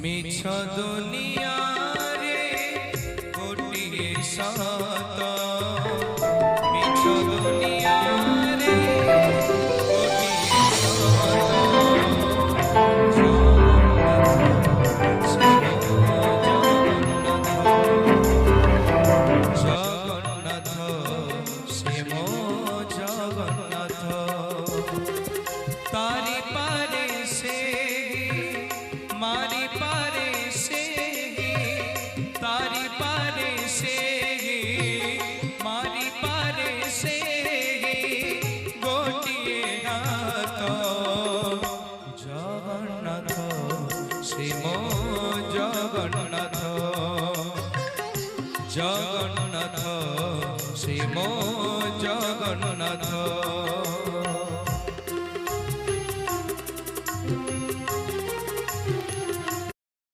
মিছ দুনিয়ারে কোটিয়ে শত মিছ দুনিয়ারে কোটিয়ে শত জগন্নাথ সে মো জগন্নাথ তারি পারে সে मारी पारे से तारी पारे से मारी पारे से गोटिए नाथ जगन्नाथ श्रीम जगन्नाथ जगन्नाथ श्रीम जगन्नाथ।